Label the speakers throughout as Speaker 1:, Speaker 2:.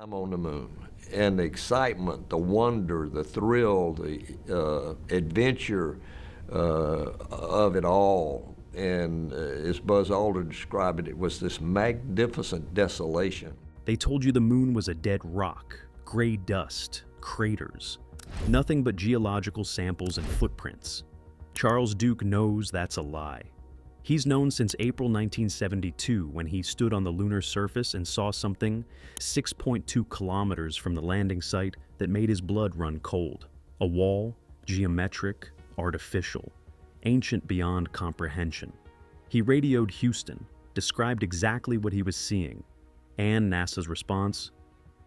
Speaker 1: I'm on the moon. And the excitement, the wonder, the thrill, the adventure of it all. And as Buzz Aldrin described it, it was this magnificent desolation.
Speaker 2: They told you the moon was a dead rock, gray dust, craters, nothing but geological samples and footprints. Charles Duke knows that's a lie. He's known since April 1972 when he stood on the lunar surface and saw something 6.2 kilometers from the landing site that made his blood run cold. A wall, geometric, artificial, ancient beyond comprehension. He radioed Houston, described exactly what he was seeing, and NASA's response?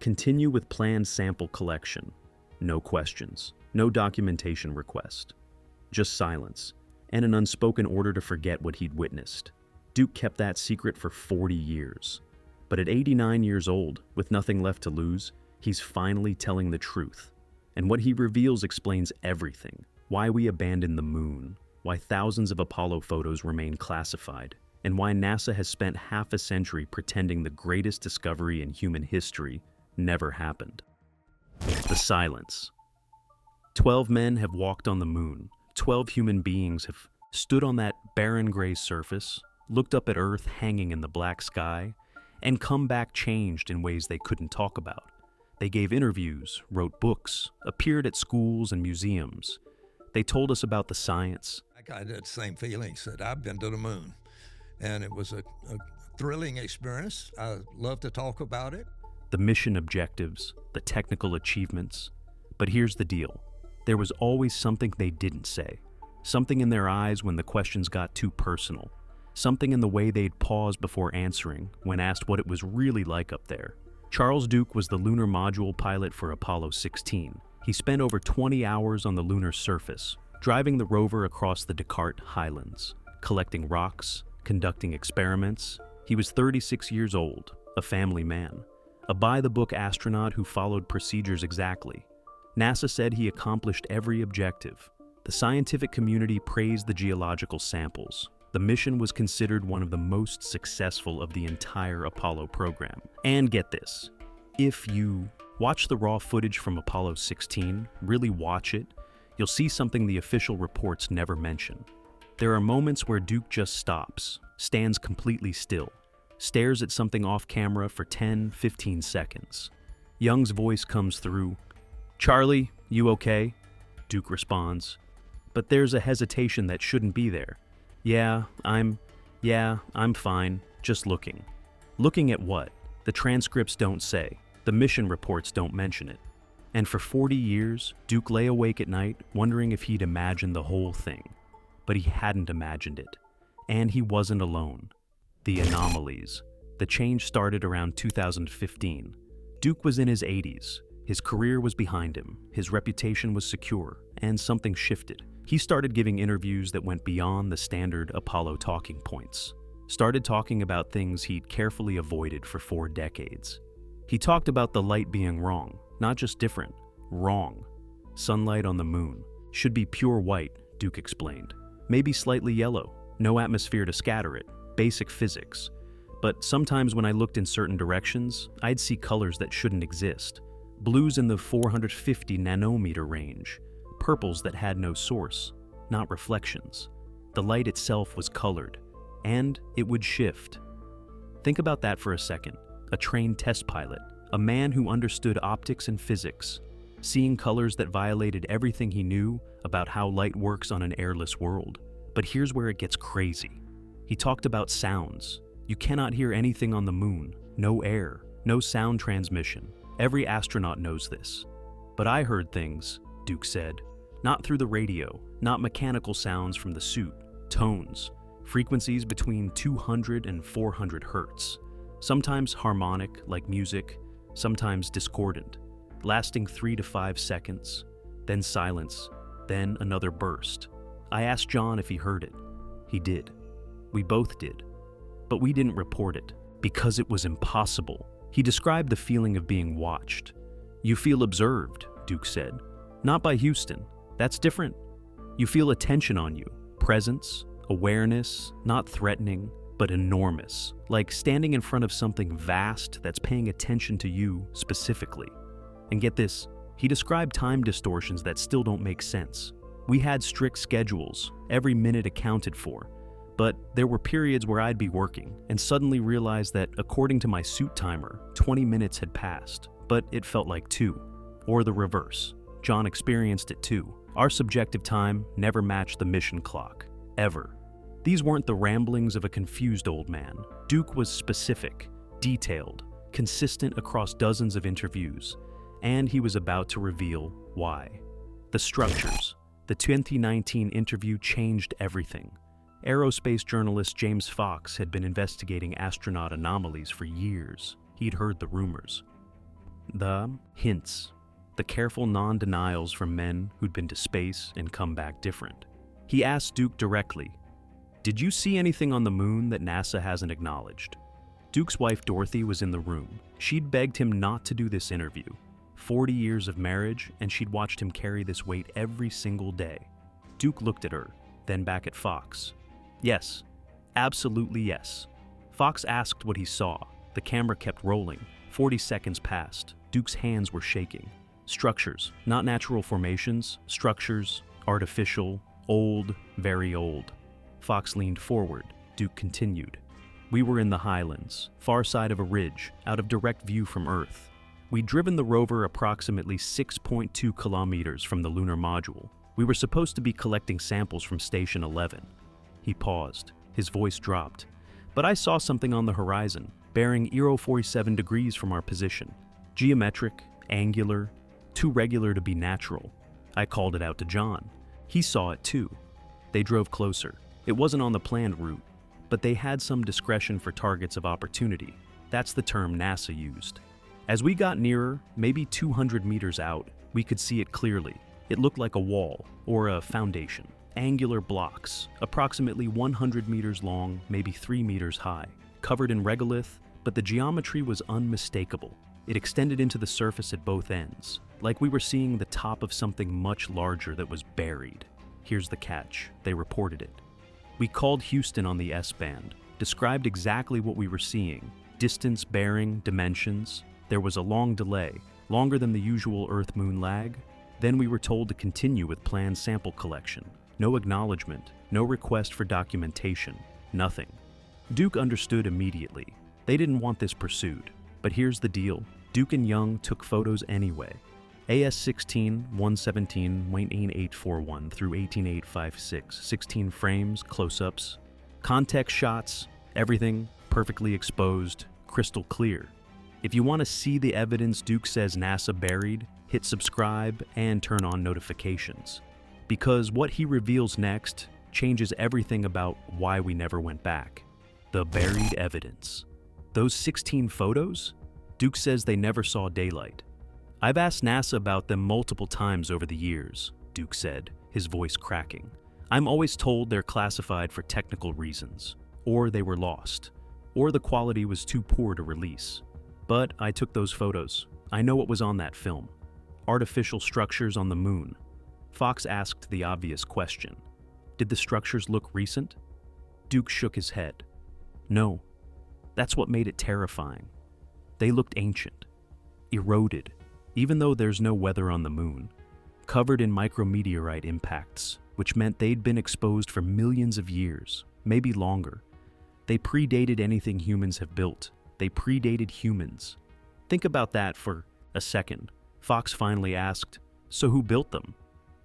Speaker 2: Continue with planned sample collection. No questions, no documentation request. Just silence, and an unspoken order to forget what he'd witnessed. Duke kept that secret for 40 years. But at 89 years old, with nothing left to lose, he's finally telling the truth. And what he reveals explains everything. Why we abandoned the moon, why thousands of Apollo photos remain classified, and why NASA has spent half a century pretending the greatest discovery in human history never happened. The silence. 12 men have walked on the moon. 12 human beings have stood on that barren gray surface, looked up at Earth hanging in the black sky, and come back changed in ways they couldn't talk about. They gave interviews, wrote books, appeared at schools and museums. They told us about the science.
Speaker 3: I had the same feelings that I've been to the moon, and it was a thrilling experience. I love to talk about it.
Speaker 2: The mission objectives, the technical achievements. But here's the deal. There was always something they didn't say. Something in their eyes when the questions got too personal. Something in the way they'd pause before answering when asked what it was really like up there. Charles Duke was the lunar module pilot for Apollo 16. He spent over 20 hours on the lunar surface, driving the rover across the Descartes Highlands, collecting rocks, conducting experiments. He was 36 years old, a family man, a by-the-book astronaut who followed procedures exactly. NASA said he accomplished every objective. The scientific community praised the geological samples. The mission was considered one of the most successful of the entire Apollo program. And get this, if you watch the raw footage from Apollo 16, really watch it, you'll see something the official reports never mention. There are moments where Duke just stops, stands completely still, stares at something off camera for 10, 15 seconds. Young's voice comes through. "Charlie, you okay?" Duke responds. But there's a hesitation that shouldn't be there. Yeah, I'm fine, just looking." Looking at what? The transcripts don't say. The mission reports don't mention it. And for 40 years, Duke lay awake at night wondering if he'd imagined the whole thing. But he hadn't imagined it. And he wasn't alone. The anomalies. The change started around 2015. Duke was in his 80s. His career was behind him, his reputation was secure, and something shifted. He started giving interviews that went beyond the standard Apollo talking points. Started talking about things he'd carefully avoided for 4 decades. He talked about the light being wrong, not just different, wrong. Sunlight on the moon should be pure white, Duke explained. Maybe slightly yellow, no atmosphere to scatter it, basic physics. But sometimes when I looked in certain directions, I'd see colors that shouldn't exist. Blues in the 450 nanometer range, purples that had no source, not reflections. The light itself was colored, and it would shift. Think about that for a second. A trained test pilot, a man who understood optics and physics, seeing colors that violated everything he knew about how light works on an airless world. But here's where it gets crazy. He talked about sounds. You cannot hear anything on the moon. No air, no sound transmission. Every astronaut knows this. But I heard things, Duke said. Not through the radio, not mechanical sounds from the suit. Tones, frequencies between 200 and 400 hertz. Sometimes harmonic, like music, sometimes discordant, lasting 3 to 5 seconds, then silence, then another burst. I asked John if he heard it. He did. We both did. But we didn't report it, because it was impossible. He described the feeling of being watched. "You feel observed," Duke said. "Not by Houston. That's different. You feel attention on you, presence, awareness, not threatening, but enormous, like standing in front of something vast that's paying attention to you specifically. And get this, he described time distortions that still don't make sense. We had strict schedules, every minute accounted for, but there were periods where I'd be working and suddenly realize that according to my suit timer, 20 minutes had passed, but it felt like 2. Or the reverse. John experienced it too. Our subjective time never matched the mission clock, ever. These weren't the ramblings of a confused old man. Duke was specific, detailed, consistent across dozens of interviews, and he was about to reveal why. The structures. The 2019 interview changed everything. Aerospace journalist James Fox had been investigating astronaut anomalies for years. He'd heard the rumors. The hints. The careful non-denials from men who'd been to space and come back different. He asked Duke directly, "Did you see anything on the moon that NASA hasn't acknowledged?" Duke's wife Dorothy was in the room. She'd begged him not to do this interview. 40 years of marriage, and she'd watched him carry this weight every single day. Duke looked at her, then back at Fox. Yes, absolutely yes. Fox asked what he saw. The camera kept rolling. 40 seconds passed. Duke's hands were shaking. Structures, not natural formations. Structures, artificial, old, very old. Fox leaned forward. Duke continued. We were in the highlands, far side of a ridge, out of direct view from Earth. We'd driven the rover approximately 6.2 kilometers from the lunar module. We were supposed to be collecting samples from Station 11. He paused. His voice dropped. But I saw something on the horizon, bearing 47 degrees from our position. Geometric, angular, too regular to be natural. I called it out to John. He saw it too. They drove closer. It wasn't on the planned route, but they had some discretion for targets of opportunity. That's the term NASA used. As we got nearer, maybe 200 meters out, we could see it clearly. It looked like a wall, or a foundation. Angular blocks, approximately 100 meters long, maybe 3 meters high, covered in regolith, but the geometry was unmistakable. It extended into the surface at both ends, like we were seeing the top of something much larger that was buried. Here's the catch. They reported it. We called Houston on the S-band, described exactly what we were seeing, distance, bearing, dimensions. There was a long delay, longer than the usual Earth-Moon lag. Then we were told to continue with planned sample collection. No acknowledgement, no request for documentation, nothing. Duke understood immediately. They didn't want this pursued. But here's the deal. Duke and Young took photos anyway. AS-16, 117, 18841 through 18856, 16 frames, close-ups, context shots, everything perfectly exposed, crystal clear. If you want to see the evidence Duke says NASA buried, hit subscribe and turn on notifications. Because what he reveals next changes everything about why we never went back. The buried evidence. Those 16 photos? Duke says they never saw daylight. I've asked NASA about them multiple times over the years, Duke said, his voice cracking. I'm always told they're classified for technical reasons, or they were lost, or the quality was too poor to release. But I took those photos. I know what was on that film. Artificial structures on the moon. Fox asked the obvious question. Did the structures look recent? Duke shook his head. No. That's what made it terrifying. They looked ancient, eroded, even though there's no weather on the moon, covered in micrometeorite impacts, which meant they'd been exposed for millions of years, maybe longer. They predated anything humans have built. They predated humans. Think about that for a second. Fox finally asked, so who built them?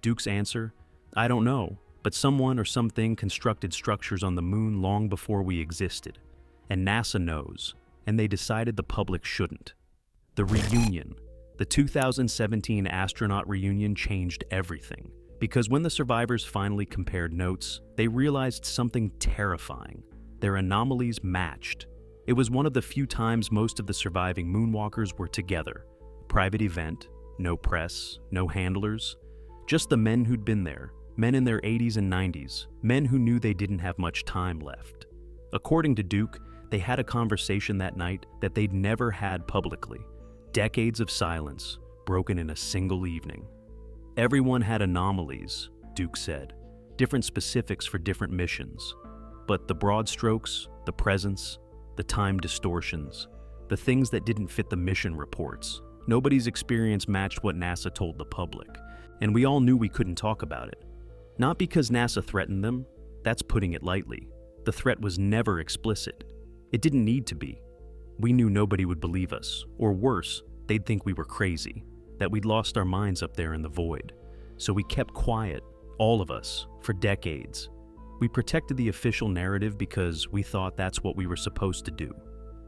Speaker 2: Duke's answer, I don't know, but someone or something constructed structures on the moon long before we existed. And NASA knows, and they decided the public shouldn't. The reunion, the 2017 astronaut reunion changed everything. Because when the survivors finally compared notes, they realized something terrifying. Their anomalies matched. It was one of the few times most of the surviving moonwalkers were together. Private event, no press, no handlers, just the men who'd been there, men in their 80s and 90s, men who knew they didn't have much time left. According to Duke, they had a conversation that night that they'd never had publicly. Decades of silence, broken in a single evening. Everyone had anomalies, Duke said, different specifics for different missions. But the broad strokes, the presence, the time distortions, the things that didn't fit the mission reports, nobody's experience matched what NASA told the public, and we all knew we couldn't talk about it. Not because NASA threatened them, that's putting it lightly. The threat was never explicit. It didn't need to be. We knew nobody would believe us, or worse, they'd think we were crazy, that we'd lost our minds up there in the void. So we kept quiet, all of us, for decades. We protected the official narrative because we thought that's what we were supposed to do.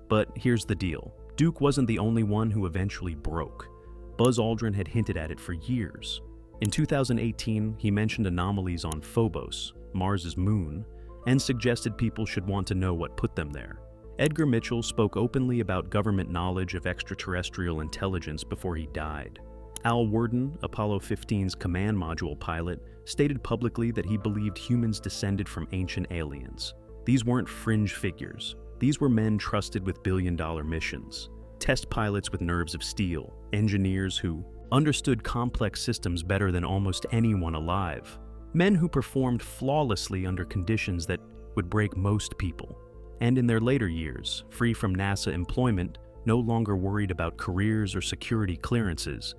Speaker 2: But here's the deal. Duke wasn't the only one who eventually broke. Buzz Aldrin had hinted at it for years. In 2018, he mentioned anomalies on Phobos, Mars's moon, and suggested people should want to know what put them there. Edgar Mitchell spoke openly about government knowledge of extraterrestrial intelligence before he died. Al Worden, Apollo 15's command module pilot, stated publicly that he believed humans descended from ancient aliens. These weren't fringe figures. These were men trusted with billion-dollar missions. Test pilots with nerves of steel, engineers who understood complex systems better than almost anyone alive. Men who performed flawlessly under conditions that would break most people. And in their later years, free from NASA employment, no longer worried about careers or security clearances,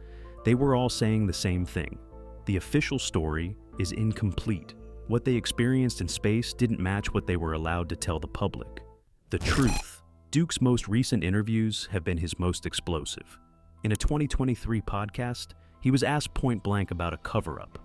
Speaker 2: they were all saying the same thing. The official story is incomplete. What they experienced in space didn't match what they were allowed to tell the public. The truth. Duke's most recent interviews have been his most explosive. In a 2023 podcast, he was asked point blank about a cover-up.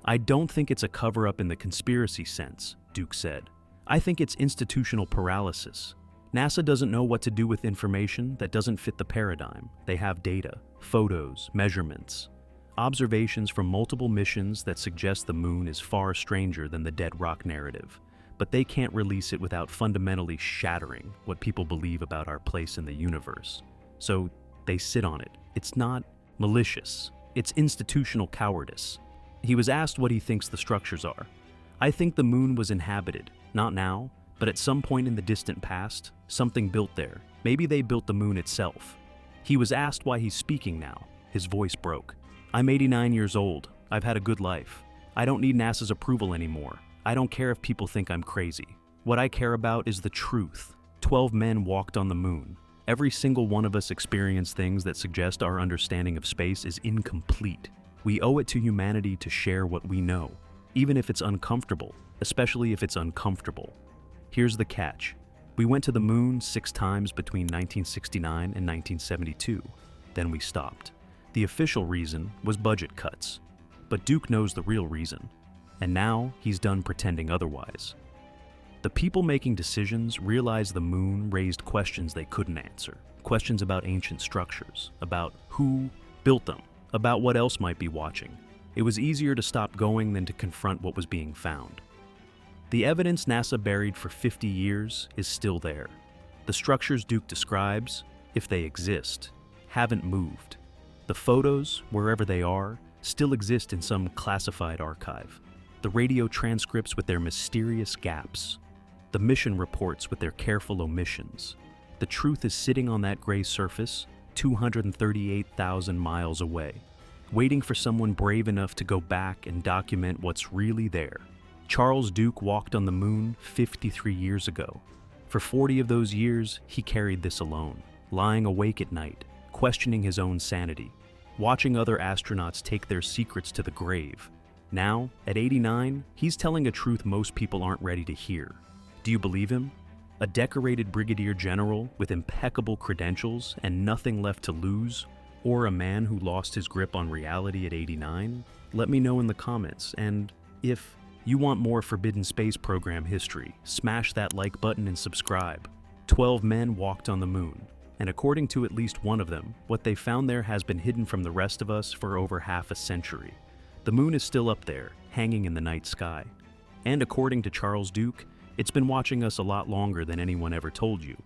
Speaker 2: "I don't think it's a cover-up in the conspiracy sense," Duke said. "I think it's institutional paralysis. NASA doesn't know what to do with information that doesn't fit the paradigm. They have data, photos, measurements, observations from multiple missions that suggest the moon is far stranger than the dead rock narrative. But they can't release it without fundamentally shattering what people believe about our place in the universe. So they sit on it. It's not malicious. It's institutional cowardice." He was asked what he thinks the structures are. "I think the moon was inhabited, not now, but at some point in the distant past, something built there. Maybe they built the moon itself." He was asked why he's speaking now. His voice broke. "I'm 89 years old. I've had a good life. I don't need NASA's approval anymore. I don't care if people think I'm crazy. What I care about is the truth. 12 men walked on the moon. Every single one of us experienced things that suggest our understanding of space is incomplete. We owe it to humanity to share what we know, even if it's uncomfortable, especially if it's uncomfortable. Here's the catch. We went to the moon 6 times between 1969 and 1972. Then we stopped. The official reason was budget cuts. But Duke knows the real reason. And now he's done pretending otherwise. The people making decisions realized the moon raised questions they couldn't answer. Questions about ancient structures, about who built them, about what else might be watching. It was easier to stop going than to confront what was being found. The evidence NASA buried for 50 years is still there. The structures Duke describes, if they exist, haven't moved. The photos, wherever they are, still exist in some classified archive. The radio transcripts with their mysterious gaps. The mission reports with their careful omissions. The truth is sitting on that gray surface 238,000 miles away, waiting for someone brave enough to go back and document what's really there. Charles Duke walked on the moon 53 years ago. For 40 of those years, he carried this alone, lying awake at night, questioning his own sanity, watching other astronauts take their secrets to the grave. Now, at 89, he's telling a truth most people aren't ready to hear. Do you believe him? A decorated brigadier general with impeccable credentials and nothing left to lose? Or a man who lost his grip on reality at 89? Let me know in the comments, and if you want more Forbidden Space Program history, smash that like button and subscribe. 12 men walked on the moon, and according to at least one of them, what they found there has been hidden from the rest of us for over half a century. The moon is still up there, hanging in the night sky. And according to Charles Duke, it's been watching us a lot longer than anyone ever told you.